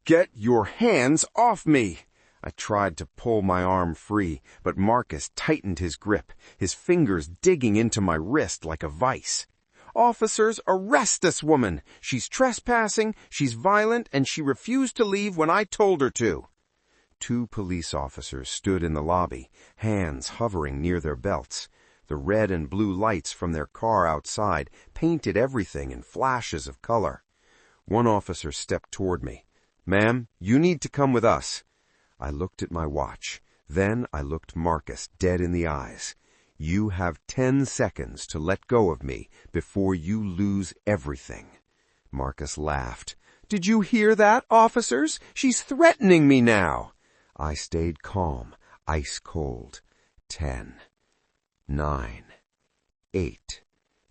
Get your hands off me! I tried to pull my arm free, but Marcus tightened his grip, his fingers digging into my wrist like a vice. Officers, arrest this woman! She's trespassing, she's violent, and she refused to leave when I told her to. 2 police officers stood in the lobby, hands hovering near their belts. The red and blue lights from their car outside painted everything in flashes of color. One officer stepped toward me. "Ma'am, you need to come with us." I looked at my watch. Then I looked Marcus dead in the eyes. "You have 10 seconds to let go of me before you lose everything." Marcus laughed. "Did you hear that, officers? She's threatening me now." I stayed calm, ice cold. 10, 9, 8.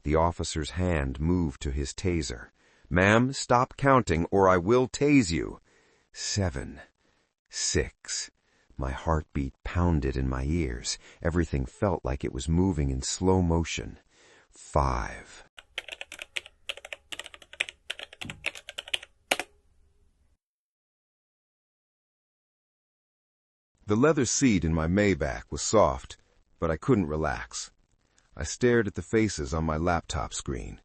The officer's hand moved to his taser. "Ma'am, stop counting or I will tase you." 7, 6. My heartbeat pounded in my ears. Everything felt like it was moving in slow motion. 5. The leather seat in my Maybach was soft, but I couldn't relax. I stared at the faces on my laptop screen.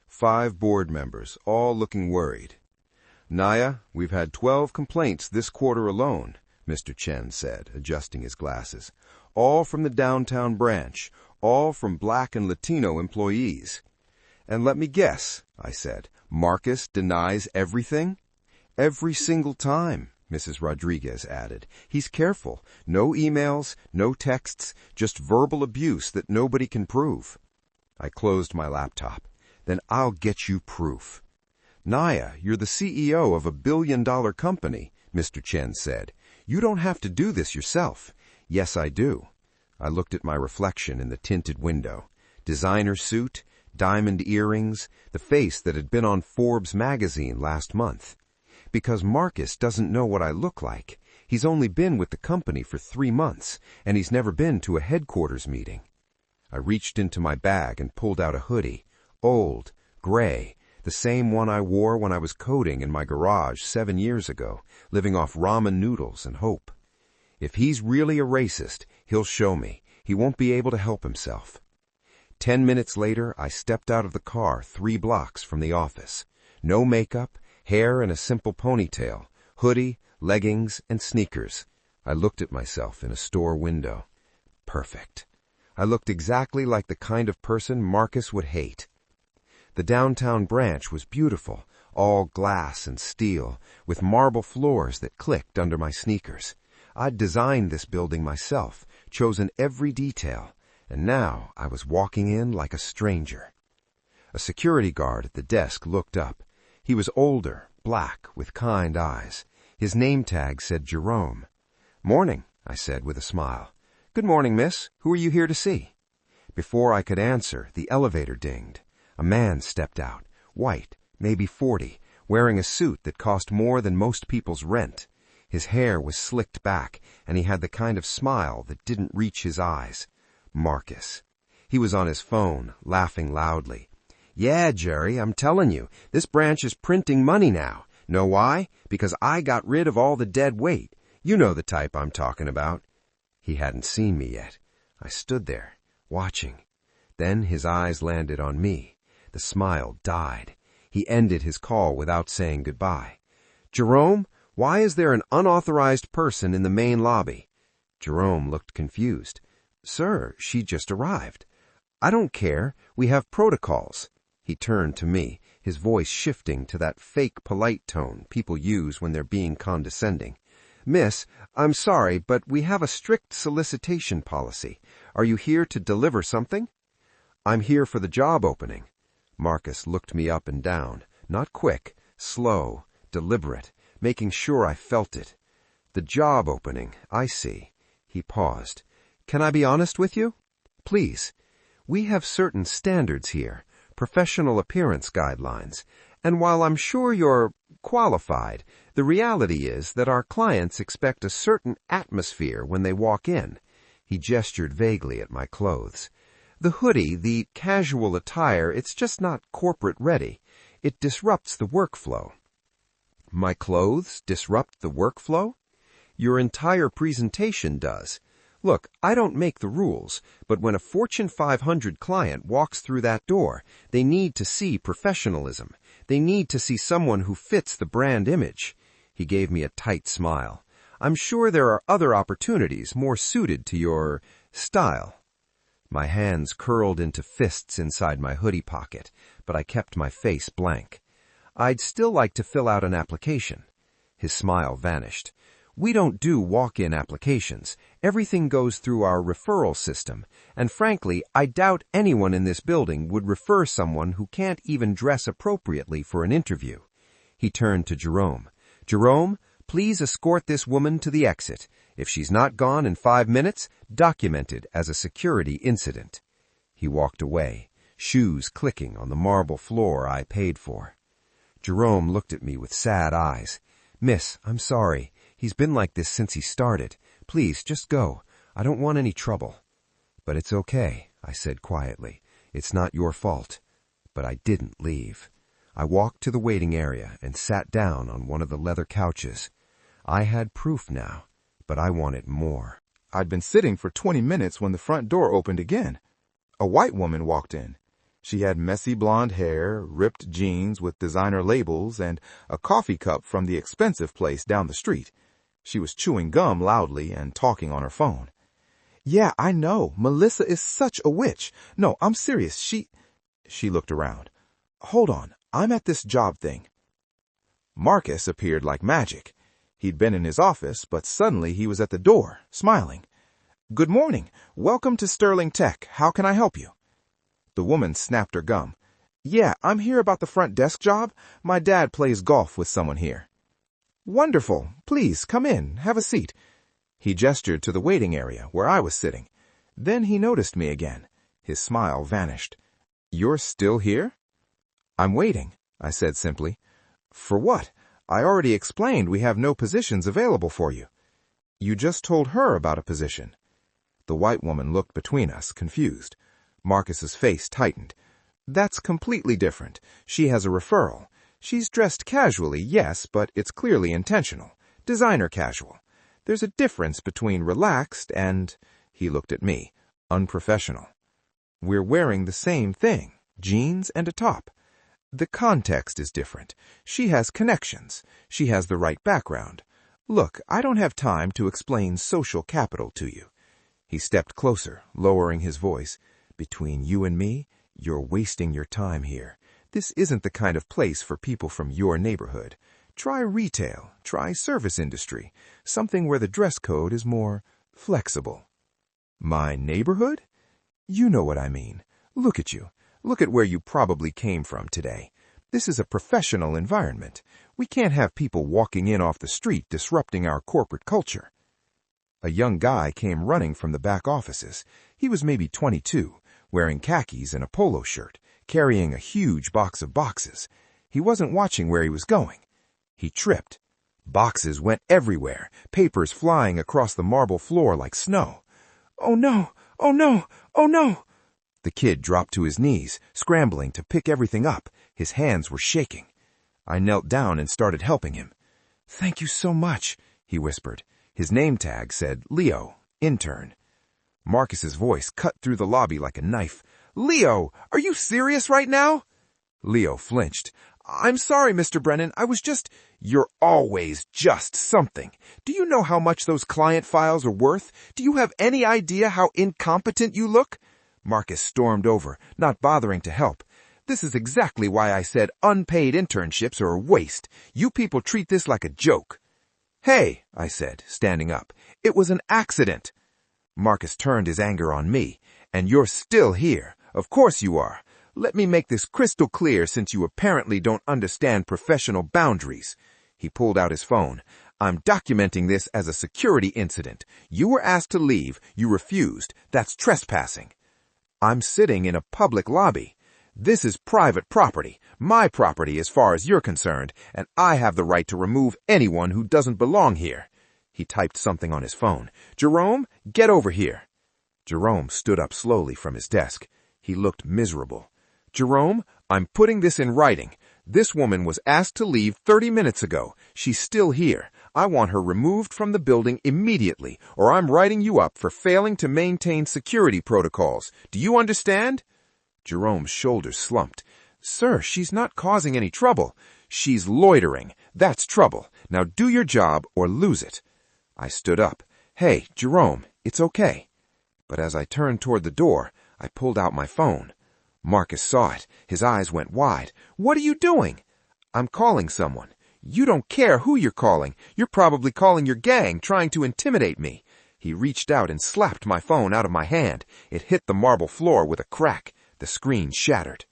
5 board members, all looking worried. "Naya, we've had 12 complaints this quarter alone," Mr. Chen said, adjusting his glasses. "All from the downtown branch, all from Black and Latino employees." "And let me guess," I said, "Marcus denies everything?" "Every single time," Mrs. Rodriguez added. "He's careful. No emails, no texts, just verbal abuse that nobody can prove." I closed my laptop. "Then I'll get you proof." "Naya, you're the CEO of a billion-dollar company," Mr. Chen said. "You don't have to do this yourself." "Yes, I do." I looked at my reflection in the tinted window. Designer suit, diamond earrings, the face that had been on Forbes magazine last month. Because Marcus doesn't know what I look like. He's only been with the company for 3 months, and he's never been to a headquarters meeting. I reached into my bag and pulled out a hoodie. Old, gray, the same one I wore when I was coding in my garage 7 years ago, living off ramen noodles and hope. If he's really a racist, he'll show me. He won't be able to help himself. 10 minutes later, I stepped out of the car 3 blocks from the office. No makeup, hair in a simple ponytail, hoodie, leggings, and sneakers. I looked at myself in a store window. Perfect. I looked exactly like the kind of person Marcus would hate. The downtown branch was beautiful, all glass and steel, with marble floors that clicked under my sneakers. I'd designed this building myself, chosen every detail, and now I was walking in like a stranger. A security guard at the desk looked up. He was older, black, with kind eyes. His name tag said Jerome. "Morning," I said with a smile. "Good morning, miss. Who are you here to see?" Before I could answer, the elevator dinged. A man stepped out, white, maybe 40, wearing a suit that cost more than most people's rent. His hair was slicked back, and he had the kind of smile that didn't reach his eyes. Marcus. He was on his phone, laughing loudly. "Yeah, Jerry, I'm telling you, this branch is printing money now. Know why? Because I got rid of all the dead weight. You know the type I'm talking about." He hadn't seen me yet. I stood there, watching. Then his eyes landed on me. The smile died. He ended his call without saying goodbye. "Jerome, why is there an unauthorized person in the main lobby?" Jerome looked confused. "Sir, she just arrived." "I don't care. We have protocols." He turned to me, his voice shifting to that fake polite tone people use when they're being condescending. "Miss, I'm sorry, but we have a strict solicitation policy. Are you here to deliver something?" "I'm here for the job opening." Marcus looked me up and down, not quick, slow, deliberate, making sure I felt it. "The job opening, I see." He paused. "Can I be honest with you?" "Please." "We have certain standards here, professional appearance guidelines, and while I'm sure you're qualified, the reality is that our clients expect a certain atmosphere when they walk in." He gestured vaguely at my clothes. "The hoodie, the casual attire, it's just not corporate ready. It disrupts the workflow." My clothes disrupt the workflow? Your entire presentation does. Look, I don't make the rules, but when a Fortune 500 client walks through that door, they need to see professionalism. They need to see someone who fits the brand image. He gave me a tight smile. I'm sure there are other opportunities more suited to your style. My hands curled into fists inside my hoodie pocket, but I kept my face blank. I'd still like to fill out an application. His smile vanished. We don't do walk-in applications. Everything goes through our referral system, and frankly, I doubt anyone in this building would refer someone who can't even dress appropriately for an interview. He turned to Jerome. Jerome, please escort this woman to the exit. If she's not gone in 5 minutes, document it as a security incident. He walked away, shoes clicking on the marble floor I paid for. Jerome looked at me with sad eyes. Miss, I'm sorry. He's been like this since he started. Please, just go. I don't want any trouble. But it's okay, I said quietly. It's not your fault. But I didn't leave. I walked to the waiting area and sat down on one of the leather couches. I had proof now, but I wanted more. I'd been sitting for 20 minutes when the front door opened again. A white woman walked in. She had messy blonde hair, ripped jeans with designer labels, and a coffee cup from the expensive place down the street. She was chewing gum loudly and talking on her phone. Yeah, I know. Melissa is such a witch. No, I'm serious. She looked around. Hold on. I'm at this job thing. Marcus appeared like magic. He'd been in his office, but suddenly he was at the door, smiling. Good morning. Welcome to Sterling Tech. How can I help you? The woman snapped her gum. Yeah, I'm here about the front desk job. My dad plays golf with someone here. Wonderful. Please, come in. Have a seat. He gestured to the waiting area where I was sitting. Then he noticed me again. His smile vanished. You're still here? I'm waiting, I said simply. For what? I already explained we have no positions available for you. You just told her about a position. The white woman looked between us, confused. Marcus's face tightened. That's completely different. She has a referral. She's dressed casually, yes, but it's clearly intentional. Designer casual. There's a difference between relaxed and, he looked at me, unprofessional. We're wearing the same thing, jeans and a top. The context is different. She has connections. She has the right background. Look, I don't have time to explain social capital to you. He stepped closer, lowering his voice. Between you and me, you're wasting your time here. This isn't the kind of place for people from your neighborhood. Try retail, try service industry, something where the dress code is more flexible. My neighborhood? You know what I mean. Look at you. Look at where you probably came from today. This is a professional environment. We can't have people walking in off the street disrupting our corporate culture. A young guy came running from the back offices. He was maybe 22, wearing khakis and a polo shirt, carrying a huge box of boxes. He wasn't watching where he was going. He tripped. Boxes went everywhere, papers flying across the marble floor like snow. Oh no! Oh no! Oh no! The kid dropped to his knees, scrambling to pick everything up. His hands were shaking. I knelt down and started helping him. Thank you so much, he whispered. His name tag said Leo, intern. Marcus's voice cut through the lobby like a knife. Leo, are you serious right now? Leo flinched. I'm sorry, Mr. Brennan. I was just... You're always just something. Do you know how much those client files are worth? Do you have any idea how incompetent you look? Marcus stormed over, not bothering to help. This is exactly why I said unpaid internships are a waste. You people treat this like a joke. Hey, I said, standing up. It was an accident. Marcus turned his anger on me. And you're still here. Of course you are. Let me make this crystal clear since you apparently don't understand professional boundaries. He pulled out his phone. I'm documenting this as a security incident. You were asked to leave. You refused. That's trespassing. I'm sitting in a public lobby. This is private property, my property as far as you're concerned, and I have the right to remove anyone who doesn't belong here. He typed something on his phone. Jerome, get over here. Jerome stood up slowly from his desk. He looked miserable. Jerome, I'm putting this in writing. This woman was asked to leave 30 minutes ago. She's still here. I want her removed from the building immediately, or I'm writing you up for failing to maintain security protocols. Do you understand?" Jerome's shoulders slumped. "Sir, she's not causing any trouble. She's loitering. That's trouble. Now do your job or lose it." I stood up. "Hey, Jerome, it's okay." But as I turned toward the door, I pulled out my phone. Marcus saw it. His eyes went wide. "What are you doing?" "I'm calling someone." "You don't care who you're calling. You're probably calling your gang, trying to intimidate me." He reached out and slapped my phone out of my hand. It hit the marble floor with a crack. The screen shattered.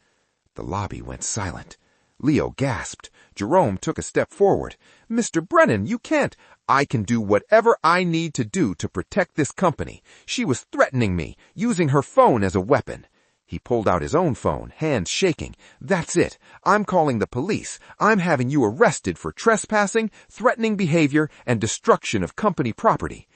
The lobby went silent. Leo gasped. Jerome took a step forward. "Mr. Brennan, you can't." "I can do whatever I need to do to protect this company. She was threatening me, using her phone as a weapon." He pulled out his own phone, hands shaking. "That's it. I'm calling the police. I'm having you arrested for trespassing, threatening behavior, and destruction of company property."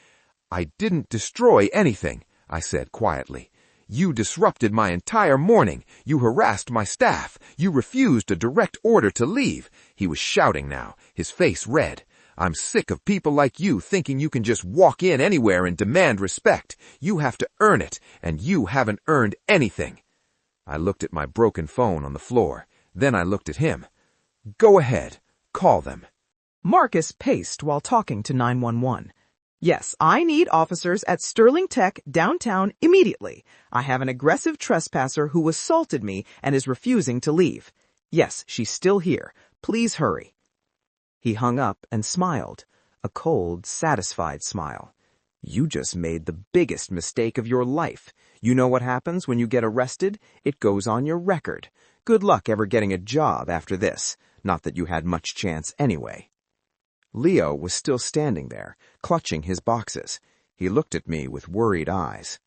"I didn't destroy anything," I said quietly. "You disrupted my entire morning. You harassed my staff. You refused a direct order to leave." He was shouting now, his face red. "I'm sick of people like you thinking you can just walk in anywhere and demand respect. You have to earn it, and you haven't earned anything." I looked at my broken phone on the floor. Then I looked at him. "Go ahead. Call them." Marcus paced while talking to 911. "Yes, I need officers at Sterling Tech downtown immediately. I have an aggressive trespasser who assaulted me and is refusing to leave. Yes, she's still here. Please hurry." He hung up and smiled, a cold, satisfied smile. "You just made the biggest mistake of your life. You know what happens when you get arrested? It goes on your record. Good luck ever getting a job after this. Not that you had much chance anyway." Leo was still standing there, clutching his boxes. He looked at me with worried eyes.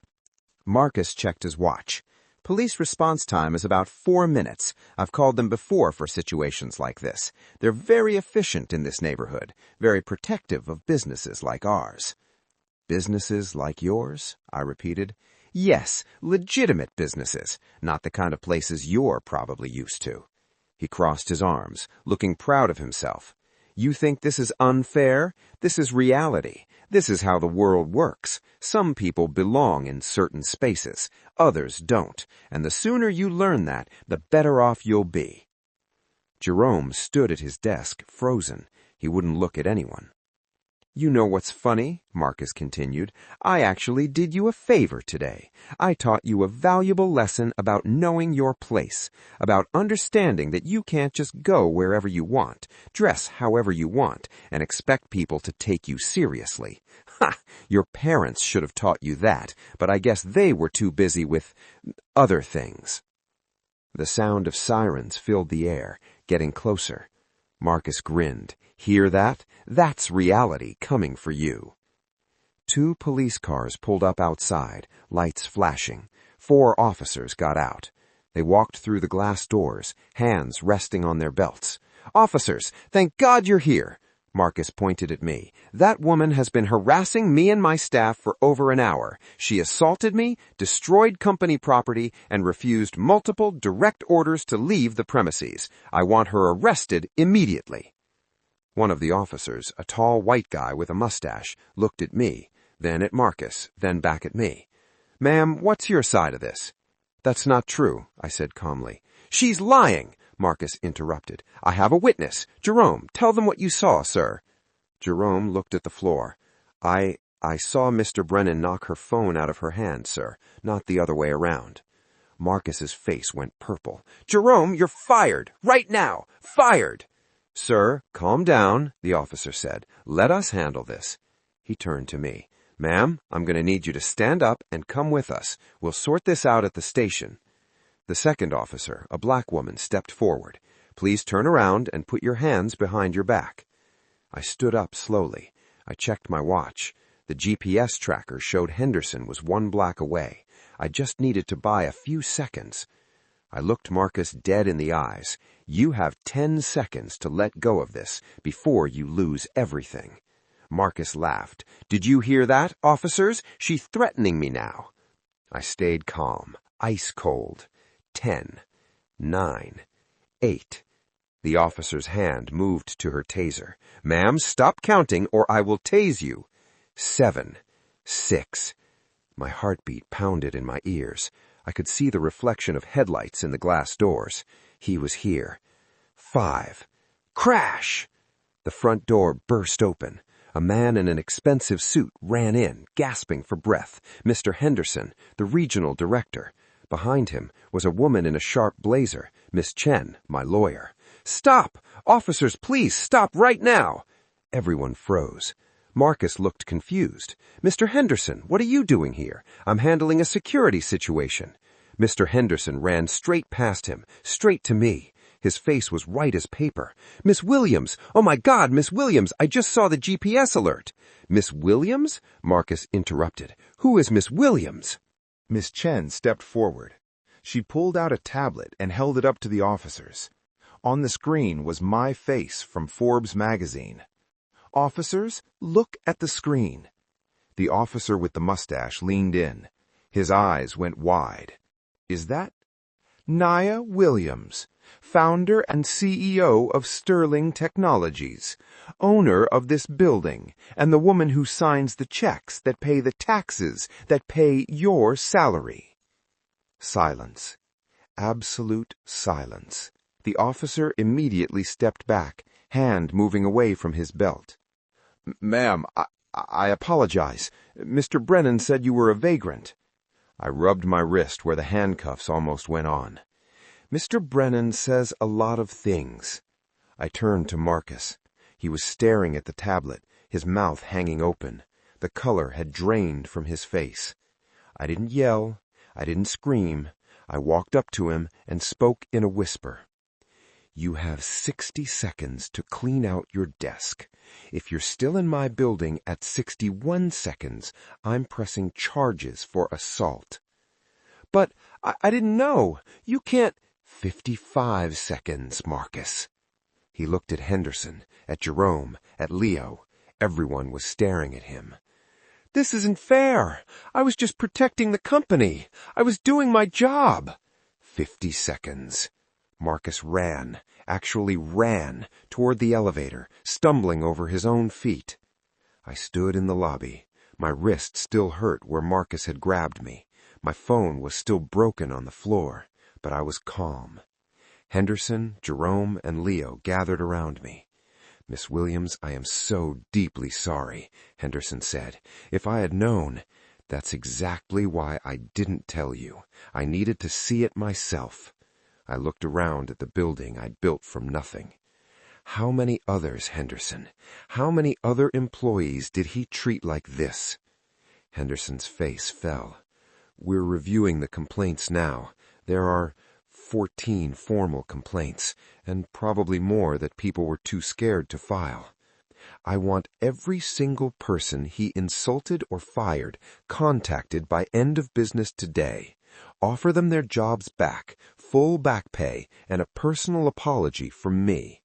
Marcus checked his watch. "Police response time is about 4 minutes. I've called them before for situations like this. They're very efficient in this neighborhood, very protective of businesses like ours." "Businesses like yours?" I repeated. "Yes, legitimate businesses, not the kind of places you're probably used to." He crossed his arms, looking proud of himself. "You think this is unfair? This is reality. This is how the world works. Some people belong in certain spaces, others don't, and the sooner you learn that, the better off you'll be." Jerome stood at his desk, frozen. He wouldn't look at anyone. "You know what's funny?" Marcus continued. "I actually did you a favor today. I taught you a valuable lesson about knowing your place, about understanding that you can't just go wherever you want, dress however you want, and expect people to take you seriously. Ha! Your parents should have taught you that, but I guess they were too busy with other things." The sound of sirens filled the air, getting closer. Marcus grinned. "Hear that? That's reality coming for you." 2 police cars pulled up outside, lights flashing. 4 officers got out. They walked through the glass doors, hands resting on their belts. "Officers, thank God you're here." Marcus pointed at me. "That woman has been harassing me and my staff for over an hour. She assaulted me, destroyed company property, and refused multiple direct orders to leave the premises. I want her arrested immediately." One of the officers, a tall white guy with a mustache, looked at me, then at Marcus, then back at me. "Ma'am, what's your side of this?" "That's not true," I said calmly. "She's lying," Marcus interrupted. "I have a witness. Jerome, tell them what you saw, sir." Jerome looked at the floor. I saw Mr. Brennan knock her phone out of her hand, sir, not the other way around." Marcus's face went purple. "Jerome, you're fired! Right now! Fired!" "Sir, calm down," the officer said. "Let us handle this." He turned to me. "Ma'am, I'm going to need you to stand up and come with us. We'll sort this out at the station." The second officer, a black woman, stepped forward. "Please turn around and put your hands behind your back." I stood up slowly. I checked my watch. The GPS tracker showed Henderson was 1 block away. I just needed to buy a few seconds. I looked Marcus dead in the eyes. "You have 10 seconds to let go of this before you lose everything." Marcus laughed. "Did you hear that, officers? She's threatening me now." I stayed calm, ice cold. 10, 9, 8. The officer's hand moved to her taser. "Ma'am, stop counting or I will tase you." 7, 6. My heartbeat pounded in my ears. I could see the reflection of headlights in the glass doors. He was here. 5. Crash! The front door burst open. A man in an expensive suit ran in, gasping for breath. Mr. Henderson, the regional director. Behind him was a woman in a sharp blazer, Miss Chen, my lawyer. "Stop! Officers, please stop right now!" Everyone froze. Marcus looked confused. "Mr. Henderson, what are you doing here? I'm handling a security situation." Mr. Henderson ran straight past him, straight to me. His face was white as paper. "Miss Williams! Oh my God, Miss Williams! I just saw the GPS alert!" "Miss Williams?" Marcus interrupted. "Who is Miss Williams?" Miss Chen stepped forward. She pulled out a tablet and held it up to the officers. On the screen was my face from Forbes magazine. "Officers, look at the screen." The officer with the mustache leaned in. His eyes went wide. "Is that Nia Williams, founder and CEO of Sterling Technologies, owner of this building, and the woman who signs the checks that pay the taxes that pay your salary?" Silence. Absolute silence. The officer immediately stepped back, hand moving away from his belt. "Ma'am, I apologize. Mr. Brennan said you were a vagrant." I rubbed my wrist where the handcuffs almost went on. "Mr. Brennan says a lot of things." I turned to Marcus. He was staring at the tablet, his mouth hanging open. The color had drained from his face. I didn't yell. I didn't scream. I walked up to him and spoke in a whisper. "You have 60 seconds to clean out your desk. If you're still in my building at 61 seconds, I'm pressing charges for assault." "But I didn't know. You can't—" 55 seconds, Marcus. He looked at Henderson, at Jerome, at Leo. Everyone was staring at him. "This isn't fair. I was just protecting the company. I was doing my job." 50 seconds. Marcus ran, actually ran, toward the elevator, stumbling over his own feet. I stood in the lobby. My wrist still hurt where Marcus had grabbed me. My phone was still broken on the floor, but I was calm. Henderson, Jerome, and Leo gathered around me. "Miss Williams, I am so deeply sorry," Henderson said. "If I had known—" "That's exactly why I didn't tell you. I needed to see it myself." I looked around at the building I'd built from nothing. How many others, Henderson? How many other employees did he treat like this? Henderson's face fell. "We're reviewing the complaints now. There are 14 formal complaints, and probably more that people were too scared to file. I want every single person he insulted or fired contacted by end of business today. Offer them their jobs back, full back pay, and a personal apology from me."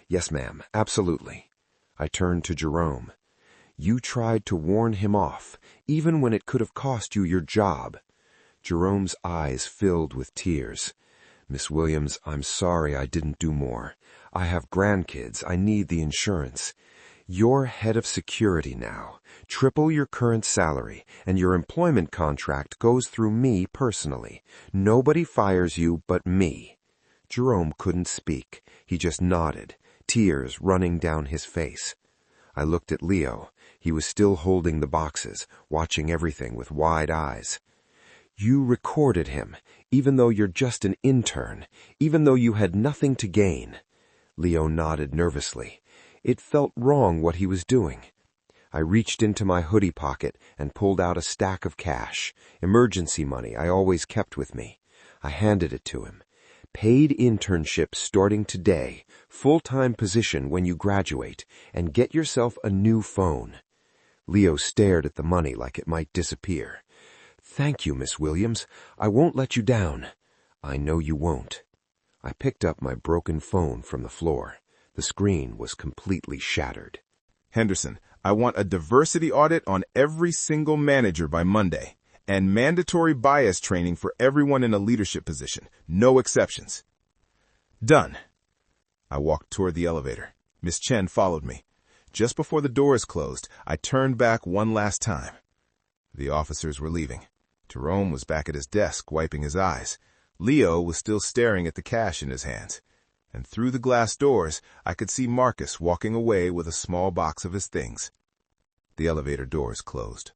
"Yes, ma'am, absolutely." I turned to Jerome. "You tried to warn him off, even when it could have cost you your job." Jerome's eyes filled with tears. "Miss Williams, I'm sorry I didn't do more. I have grandkids. I need the insurance. You're head of security now. Triple your current salary, and your employment contract goes through me personally. Nobody fires you but me." Jerome couldn't speak. He just nodded, tears running down his face. I looked at Leo. He was still holding the boxes, watching everything with wide eyes. "You recorded him, even though you're just an intern, even though you had nothing to gain." Leo nodded nervously. It felt wrong what he was doing. I reached into my hoodie pocket and pulled out a stack of cash, emergency money I always kept with me. I handed it to him. "Paid internship starting today, full-time position when you graduate, and get yourself a new phone." Leo stared at the money like it might disappear. "Thank you, Miss Williams. I won't let you down." "I know you won't." I picked up my broken phone from the floor. The screen was completely shattered. "Henderson, I want a diversity audit on every single manager by Monday, and mandatory bias training for everyone in a leadership position. No exceptions." "Done." I walked toward the elevator. Miss Chen followed me. Just before the doors closed, I turned back one last time. The officers were leaving. Jerome was back at his desk, wiping his eyes. Leo was still staring at the cash in his hands. And through the glass doors, I could see Marcus walking away with a small box of his things. The elevator doors closed.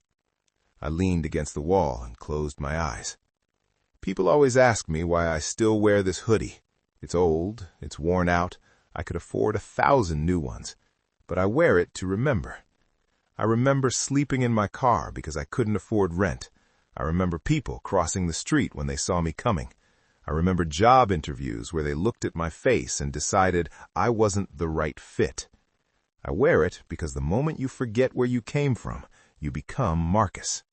I leaned against the wall and closed my eyes. People always ask me why I still wear this hoodie. It's old, it's worn out, I could afford 1,000 new ones. But I wear it to remember. I remember sleeping in my car because I couldn't afford rent. I remember people crossing the street when they saw me coming. I remember job interviews where they looked at my face and decided I wasn't the right fit. I wear it because the moment you forget where you came from, you become Marcus.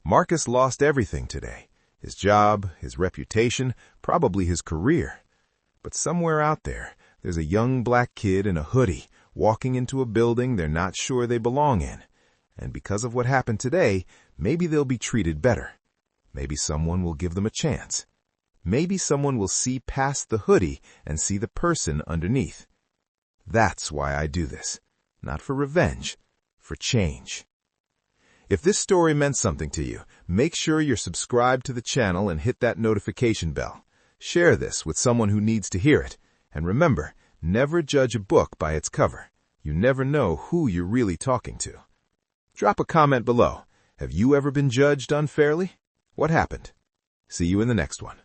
Marcus lost everything today. His job, his reputation, probably his career. But somewhere out there, there's a young black kid in a hoodie walking into a building they're not sure they belong in. And because of what happened today, maybe they'll be treated better. Maybe someone will give them a chance. Maybe someone will see past the hoodie and see the person underneath. That's why I do this. Not for revenge, for change. If this story meant something to you, make sure you're subscribed to the channel and hit that notification bell. Share this with someone who needs to hear it. And remember, never judge a book by its cover. You never know who you're really talking to. Drop a comment below. Have you ever been judged unfairly? What happened? See you in the next one.